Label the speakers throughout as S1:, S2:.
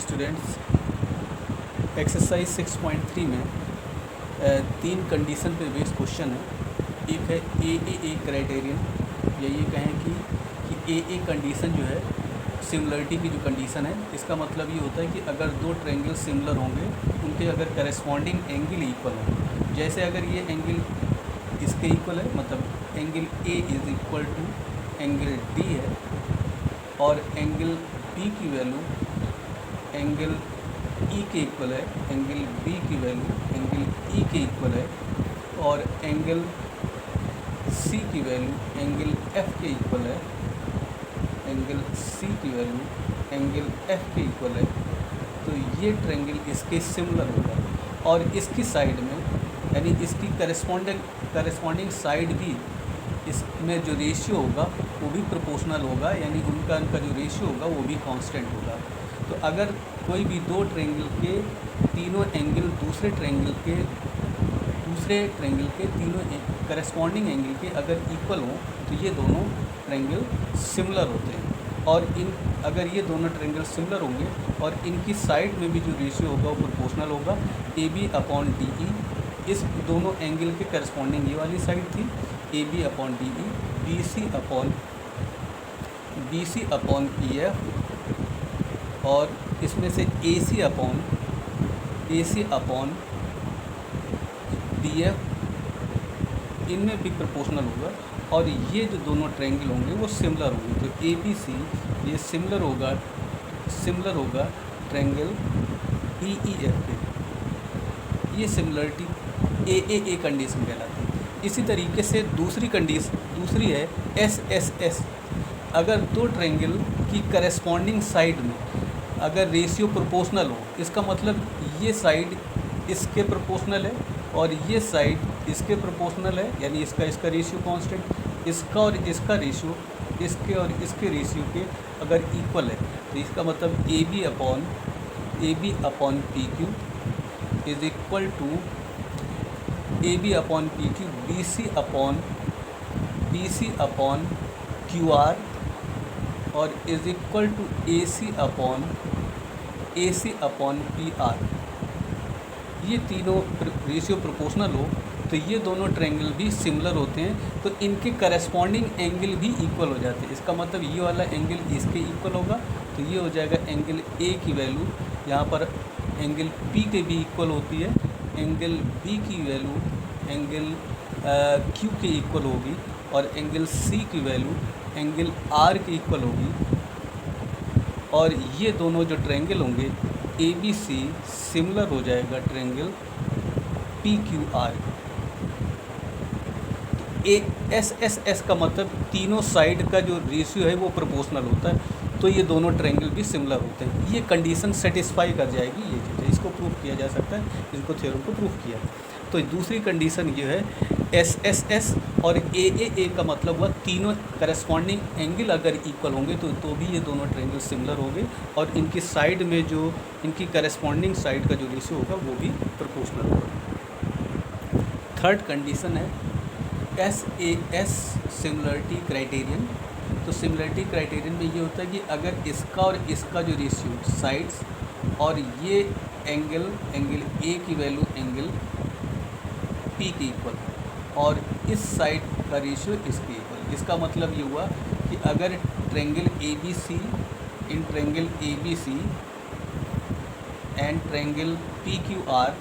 S1: Students, exercise 6.3 में तीन condition पे बेस्ड क्वेश्चन है। एक है ए क्राइटेरियन, या ये कहें कि ए कंडीशन जो है सिमिलरिटी की जो कंडीशन है, इसका मतलब ये होता है कि अगर दो ट्रायंगल सिमिलर होंगे, उनके अगर करस्पॉन्डिंग एंगल इक्वल हो। जैसे अगर ये एंगल इसके इक्वल है, मतलब angle A is equal to angle D है, और एंगल बी की वैल्यू एंगल ई के इक्वल है, एंगल बी की वैल्यू एंगल ई के इक्वल है, और एंगल सी की वैल्यू एंगल एफ के इक्वल है, एंगल सी की वैल्यू एंगल एफ के इक्वल है, तो ये ट्रायंगल इसके सिमिलर होगा। और इसकी साइड में, यानी इसकी करस्पॉन्डिंग साइड भी, इसमें जो रेशियो होगा वो भी प्रोपोर्शनल होगा, यानी उनका जो रेशियो होगा वो भी कांस्टेंट होगा। तो अगर कोई भी दो ट्रायंगल के तीनों एंगल दूसरे ट्रायंगल के तीनों करस्पॉन्डिंग एंगल के अगर इक्वल हों, तो ये दोनों ट्रायंगल सिमिलर होते हैं। और अगर ये दोनों ट्रायंगल सिमिलर होंगे और इनकी साइड में भी जो रेशियो होगा वो प्रोपोर्शनल होगा, A B upon D E. इस दोनों एंगल के करस्पॉन्डिंग ये वाली साइड थी A B upon D E, B C upon P F, और इसमें से A C upon D F, इनमें भी प्रोपोर्शनल होगा। और ये जो दोनों ट्रायंगल होंगे वो सिमिलर होंगे, तो ए बी सी ये सिमिलर होगा ट्रायंगल डी ई एफ के। ये सिमिलरिटी ए कंडीशन कहलाती है। इसी तरीके से दूसरी है एस। अगर दो ट्रायंगल की करस्पॉन्डिंग साइड में अगर रेशियो प्रोपोर्शनल हो, इसका मतलब ये साइड इसके प्रोपोर्शनल है और ये साइड इसके प्रोपोर्शनल है, यानी इसका रेशियो कांस्टेंट, इसका और इसका रेशियो इसके और इसके रेशियो के अगर इक्वल है, तो इसका मतलब A B upon P Q is equal to A B upon P Q B C upon Q R, और is equal to A C upon P R. ये तीनों रेशियो प्रोपोर्शनल हो तो ये दोनों ट्रायंगल भी सिमिलर होते हैं, तो इनके करस्पॉन्डिंग एंगल भी इक्वल हो जाते हैं। इसका मतलब ये वाला एंगल इसके इक्वल होगा, तो ये हो जाएगा एंगल ए की वैल्यू यहाँ पर एंगल पी के भी इक्वल होती है, एंगल बी की वैल्यू एंगल क्यू के इक्वल होगी, और एंगल सी की वैल्यू एंगल आर के इक्वल होगी। और ये दोनों जो ट्रायंगल होंगे ए बी सी सिमिलर हो जाएगा triangle P Q are. S का मतलब तीनों साइड का जो रेशियो है वो प्रोपोर्शनल होता है, तो ये दोनों ट्रायंगल भी सिमिलर होते हैं। ये कंडीशन सेटिस्फाई कर जाएगी ये चीज़, इसको प्रूव किया जा सकता है, इसको थ्योरम को प्रूव किया। तो दूसरी कंडीशन ये है एस और ए का मतलब हुआ तीनों करस्पॉन्डिंग एंगल अगर इक्वल होंगे तो भी ये दोनों ट्रायंगल सिमिलर होंगे, और इनकी साइड में जो इनकी करस्पॉन्डिंग साइड का जो रेशियो होगा वो भी प्रोपोर्शनल होगा। थर्ड कंडीशन है एस सिमिलरिटी क्राइटेरियन। तो सिमिलरिटी क्राइटेरियन में ये होता है कि अगर इसका और इसका जो रेशियो साइड्स, और ये एंगल ए की वैल्यू एंगल पी के इक्वल, और इस साइड का रेशियो इसके इक्वल। इसका मतलब ये हुआ कि अगर triangle A B C and triangle P Q R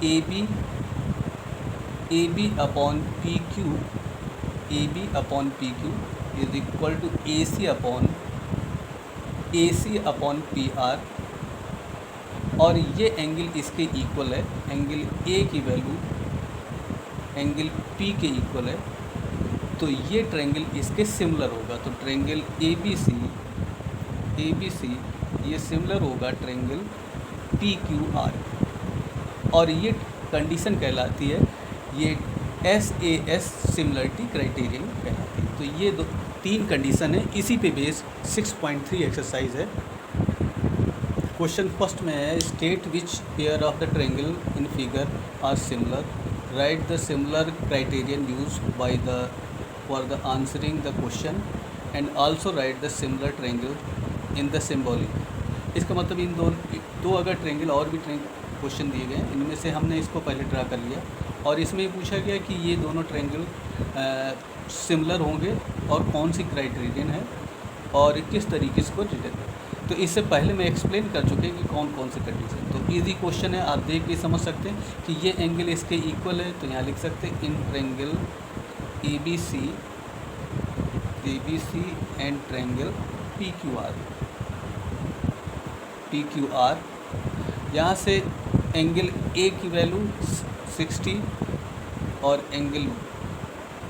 S1: A B upon P Q is equal to A C upon P R, और ये एंगल इसके इक्वल है, एंगल ए की वैल्यू एंगल पी के इक्वल है, तो ये ट्रायंगल इसके सिमिलर होगा। तो ट्रायंगल ए बी सी ये सिमिलर होगा ट्रायंगल पी क्यू आर, और ये कंडीशन कहलाती है, ये एस सिमिलरिटी क्राइटेरियन कहलाती है। तो ये तीन कंडीशन है, इसी पे बेस 6.3 एक्सरसाइज है। क्वेश्चन फर्स्ट में है state which pair of the triangle in figure are similar, right the similar criterion used by the for the answering the question, and also write the similar triangle in the symbolic. इसका मतलब इन दो अगर triangle और भी question दिए गए, इनमें से हमने इसको पहले ड्रा कर लिया और इसमें ये पूछा गया कि ये दोनों ट्रेंगल सिमिलर होंगे और कौन सी क्राइटेरियन है और किस तरीके से रिलेट। तो इससे पहले मैं एक्सप्लेन कर चुके हैं कि कौन कौन से कंडीशन। तो इजी क्वेश्चन है, आप देख के समझ सकते हैं कि ये एंगल इसके इक्वल है, तो यहाँ लिख सकते हैं in triangle A B C and triangle P Q R. यहाँ से एंगल ए की वैल्यू 60 और एंगल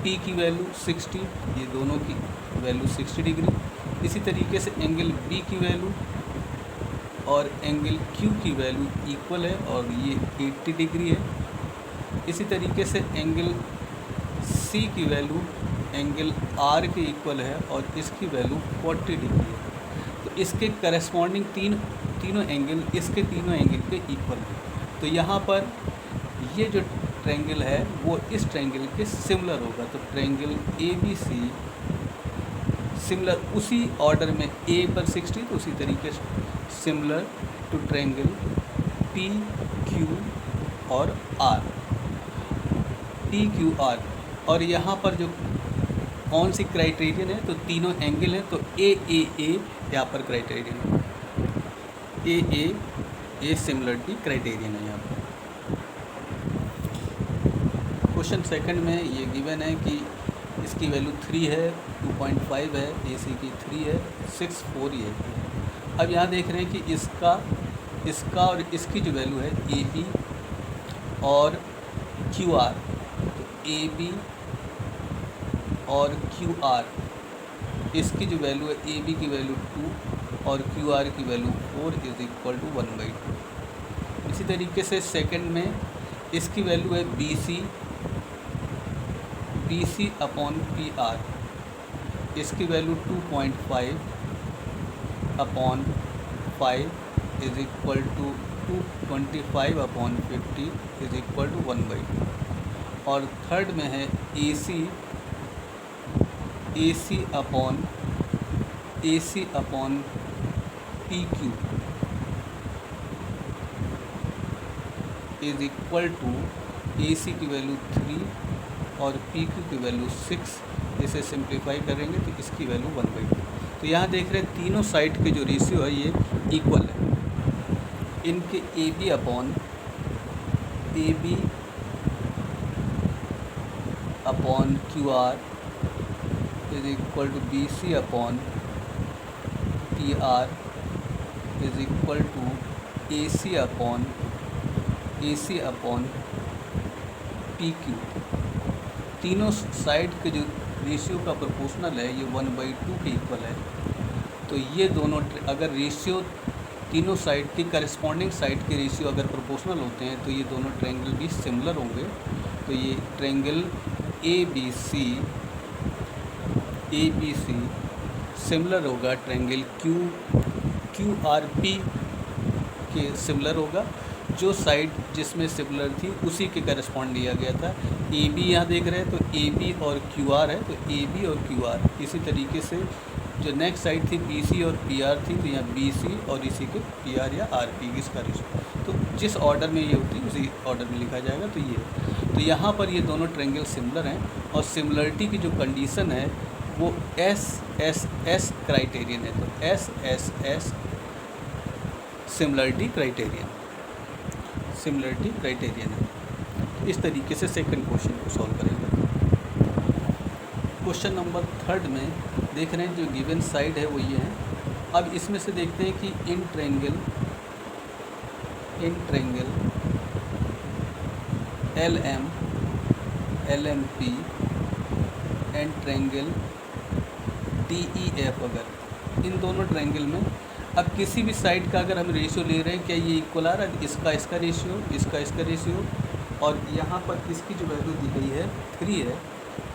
S1: पी की वैल्यू 60, ये दोनों की वैल्यू 60 डिग्री। इसी तरीके से एंगल बी की वैल्यू और एंगल क्यू की वैल्यू इक्वल है और ये 80 डिग्री है। इसी तरीके से एंगल सी की वैल्यू एंगल आर के इक्वल है और इसकी वैल्यू 40 डिग्री है। तो इसके करस्पॉन्डिंग तीनों एंगल इसके तीनों एंगल के इक्वल है। तो यहाँ पर ये जो ट्रायंगल है वो इस ट्रायंगल के सिमिलर होगा। तो triangle A B C similar, उसी ऑर्डर में ए पर 60, तो उसी तरीके से similar to triangle P Q और आर, पी क्यू आर। और यहाँ पर जो कौन सी क्राइटेरियन है, तो तीनों एंगल हैं, तो ए यहाँ पर क्राइटेरियन है, ए सिमिलरिटी क्राइटेरियन है यहाँ पर। क्वेश्चन सेकंड में ये गिवन है कि इसकी वैल्यू 3 है, 2.5 है, ए सी की 3 है, 6 4 ये। अब यहाँ देख रहे हैं कि इसका और इसकी जो वैल्यू है ए बी और क्यू आर, तो ए बी और क्यू आर, इसकी जो वैल्यू है ए बी की वैल्यू 2 और क्यू आर की वैल्यू 4 इज इक्वल टू 1/2। इसी तरीके से सेकंड में इसकी वैल्यू है B C upon P R, इसकी value 2.5 upon 5 is equal to 225 upon 50 is equal to 1/2। और थर्ड में है A C upon P Q is equal to A C की वैल्यू 3 और पी क्यू की वैल्यू 6। इसे सिंप्लीफाई करेंगे तो इसकी वैल्यू 1/2। तो यहाँ देख रहे हैं तीनों साइड के जो रेशियो है ये इक्वल है। इनके A B upon Q R is equal to B C upon P R is equal to A C upon P Q. तीनों साइड के जो रेशियो का प्रोपोर्शनल है ये 1/2 के इक्वल है। तो ये दोनों अगर रेशियो तीनों साइड की करस्पॉन्डिंग साइड के रेशियो अगर प्रोपोर्शनल होते हैं तो ये दोनों ट्रायंगल भी सिमिलर होंगे। तो ये triangle A B C similar होगा ट्रायंगल क्यू आर पी के सिमिलर होगा। जो साइड जिसमें सिमिलर थी उसी के करस्पॉन्ड दिया गया था। ए बी यहाँ देख रहे हैं तो ए बी और क्यू आर है, तो ए बी और क्यू आर। इसी तरीके से जो नेक्स्ट साइड थी बी सी और पी आर थी, तो यहाँ बी सी और इसी के पी आर या आर पी इसका रेशियो। तो जिस ऑर्डर में ये होती है उसी ऑर्डर में लिखा जाएगा। तो ये तो यहाँ पर ये दोनों ट्रायंगल सिमिलर हैं और सिमिलरिटी की जो कंडीशन है वो एस क्राइटेरियन है। तो एस सिमिलरिटी क्राइटेरियन है। इस तरीके से सेकंड क्वेश्चन को सॉल्व करेंगे। क्वेश्चन नंबर थर्ड में देख रहे हैं जो गिवन साइड है वो ये है। अब इसमें से देखते हैं कि in triangle LMP and triangle DEF, अगर इन दोनों ट्रायंगल में अब किसी भी साइड का अगर हम रेशियो ले रहे हैं, क्या ये इक्वल आ रहा है? इसका रेशियो, इसका रेशियो, और यहाँ पर इसकी जो वैल्यू दी गई है 3 है,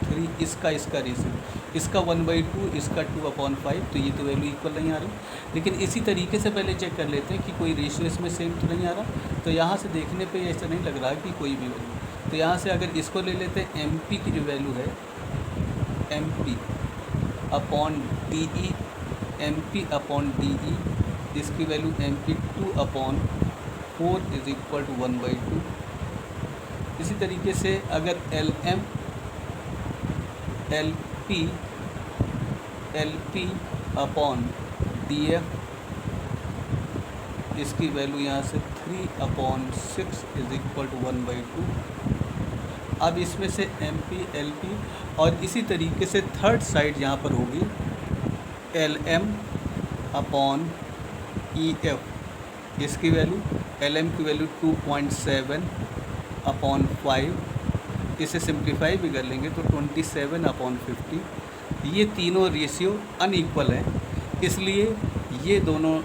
S1: 3 इसका रेशियो, इसका 1/2, इसका 2/5, तो ये तो वैल्यू इक्वल नहीं आ रही। लेकिन इसी तरीके से पहले चेक कर लेते हैं कि कोई रेशियो इसमें सेम तो नहीं आ रहा। तो यहाँ से देखने पे ऐसा नहीं लग रहा कि कोई भी वैल्यू। तो यहाँ से अगर इसको ले लेते हैं, MP की जो वैल्यू है MP upon MP upon DE, इसकी value MP 2/4 is equal to 1/2। इसी तरीके से अगर LM LP अपॉन DF, इसकी वैल्यू यहाँ से 3/6 इज इक्वल टू 1/2। अब इसमें से MP LP और इसी तरीके से थर्ड साइड यहाँ पर होगी LM अपॉन EF, इसकी वैल्यू LM की वैल्यू 2.7/5, इसे सिंप्लीफाई भी कर लेंगे तो 27/50। ये तीनों रेशियो अनइक्वल हैं, इसलिए ये दोनों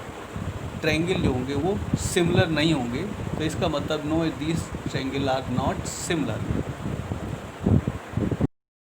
S1: ट्रायंगल जो होंगे वो सिमिलर नहीं होंगे। तो इसका मतलब no these triangles are not similar.